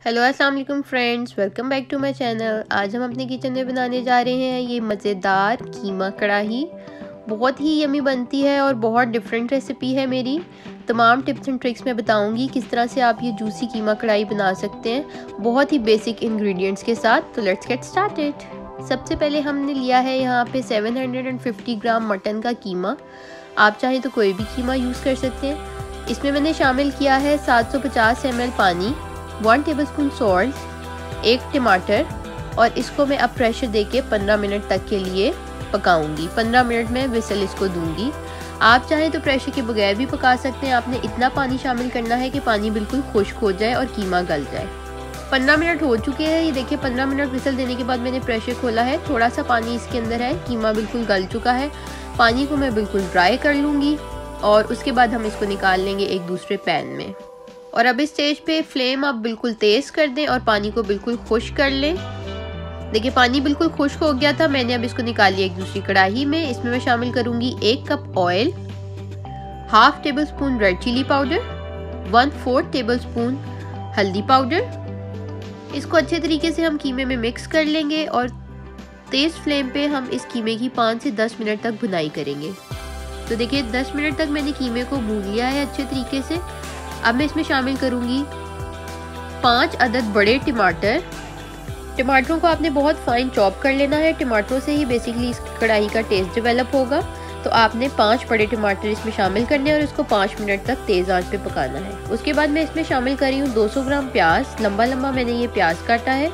Hello अस्सलाम वालेकुम friends, welcome back to my channel. आज हम अपने किचन में बनाने जा रहे हैं ये मज़ेदार कीमा कढ़ाई। बहुत ही यमी बनती है और बहुत डिफरेंट रेसिपी है मेरी। तमाम टिप्स एंड ट्रिक्स मैं बताऊंगी किस तरह से आप ये जूसी कीमा कढ़ाई बना सकते हैं बहुत ही बेसिक इंग्रेडिएंट्स के साथ। तो लेट्स गेट स्टार्टेड। सबसे पहले हमने लिया है यहाँ पे 750 ग्राम मटन का कीमा। आप चाहें तो कोई भी कीमा यूज़ कर सकते हैं। इसमें मैंने शामिल किया है 750 ml पानी, 1 टेबलस्पून सॉल्ट, 1 टमाटर, और इसको मैं अब प्रेशर देके 15 मिनट तक के लिए पकाऊंगी। 15 मिनट में विसल इसको दूंगी। आप चाहें तो प्रेशर के बगैर भी पका सकते हैं। आपने इतना पानी शामिल करना है कि पानी बिल्कुल खुश्क हो जाए और कीमा गल जाए। 15 मिनट हो चुके हैं, ये देखिए 15 मिनट विसल देने के बाद मैंने प्रेशर खोला है। थोड़ा सा पानी इसके अंदर है, कीमा बिल्कुल गल चुका है। पानी को मैं बिल्कुल ड्राई कर लूँगी और उसके बाद हम इसको निकाल लेंगे एक दूसरे पैन में। और अब इस स्टेज पे फ्लेम आप बिल्कुल तेज़ कर दें और पानी को बिल्कुल खुश्क कर लें। देखिए पानी बिल्कुल खुश्क हो गया था। मैंने अब इसको निकाल लिया एक दूसरी कढ़ाई में। इसमें मैं शामिल करूंगी 1 cup oil, 1/2 tablespoon red chilli powder, 1/4 tablespoon हल्दी पाउडर। इसको अच्छे तरीके से हम कीमे में मिक्स कर लेंगे और तेज़ फ्लेम पे हम इस कीमे की 5 से 10 मिनट तक भुनाई करेंगे। तो देखिए 10 मिनट तक मैंने कीमे को भून लिया है अच्छे तरीके से। अब मैं इसमें शामिल करूंगी 5 अदद बड़े टमाटर। टमाटरों को आपने बहुत फाइन चॉप कर लेना है। टमाटरों से ही बेसिकली इस कढ़ाई का टेस्ट डेवलप होगा। तो आपने 5 बड़े टमाटर इसमें शामिल करने हैं और इसको 5 मिनट तक तेज़ आंच पे पकाना है। उसके बाद मैं इसमें शामिल कर रही हूँ 200 ग्राम प्याज। लंबा लंबा मैंने ये प्याज काटा है।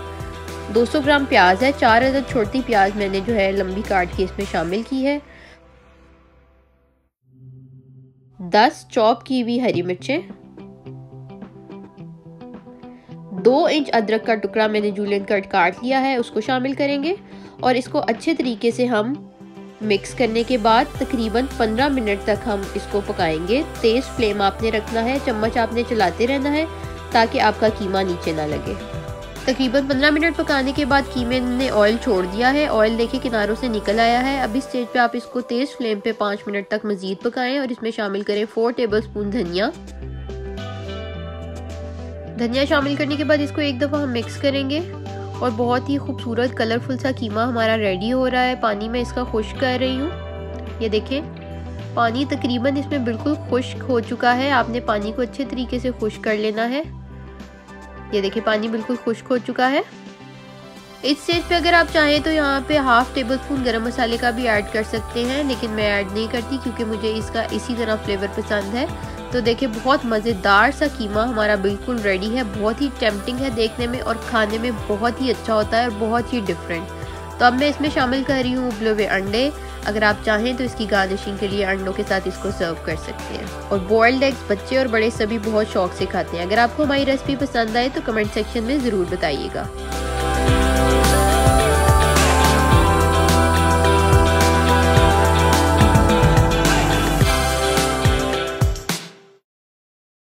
200 ग्राम प्याज है। 4 अदद छोटी प्याज मैंने जो है लंबी काट के इसमें शामिल की है। 10 चॉप की हुई हरी मिर्चें, 2 इंच अदरक का टुकड़ा मैंने जूलियन कट काट लिया है, उसको शामिल करेंगे। और इसको अच्छे तरीके से हम मिक्स करने के बाद तकरीबन 15 मिनट तक हम इसको पकाएंगे। तेज़ फ्लेम आपने रखना है, चम्मच आपने चलाते रहना है ताकि आपका कीमा नीचे ना लगे। तकरीबन 15 मिनट पकाने के बाद कीमे ने ऑयल छोड़ दिया है। ऑयल देखिए किनारों से निकल आया है। अब इस स्टेज पे आप इसको तेज़ फ्लेम पे 5 मिनट तक मज़ीद पकाएं और इसमें शामिल करें 4 टेबलस्पून धनिया। धनिया शामिल करने के बाद इसको एक दफ़ा हम मिक्स करेंगे और बहुत ही खूबसूरत कलरफुल सा कीमा हमारा रेडी हो रहा है। पानी में इसका खुश्क कर रही हूँ। ये देखें पानी तकरीबन इसमें बिल्कुल खुश्क हो चुका है। आपने पानी को अच्छे तरीके से खुश्क कर लेना है। ये देखिए पानी बिल्कुल खुश्क हो चुका है। इस स्टेज पे अगर आप चाहें तो यहाँ पे 1/2 टेबलस्पून गरम मसाले का भी ऐड कर सकते हैं, लेकिन मैं ऐड नहीं करती क्योंकि मुझे इसका इसी तरह फ्लेवर पसंद है। तो देखिए बहुत मज़ेदार सा कीमा हमारा बिल्कुल रेडी है। बहुत ही टेम्पटिंग है देखने में और खाने में बहुत ही अच्छा होता है और बहुत ही डिफरेंट। तो अब मैं इसमें शामिल कर रही हूँ उबले हुए अंडे। अगर आप चाहें तो इसकी गार्निशिंग के लिए अंडों के साथ इसको सर्व कर सकते हैं। और बॉइल्ड एग्स बच्चे और बड़े सभी बहुत शौक से खाते हैं। अगर आपको हमारी रेसिपी पसंद आए तो कमेंट सेक्शन में ज़रूर बताइएगा।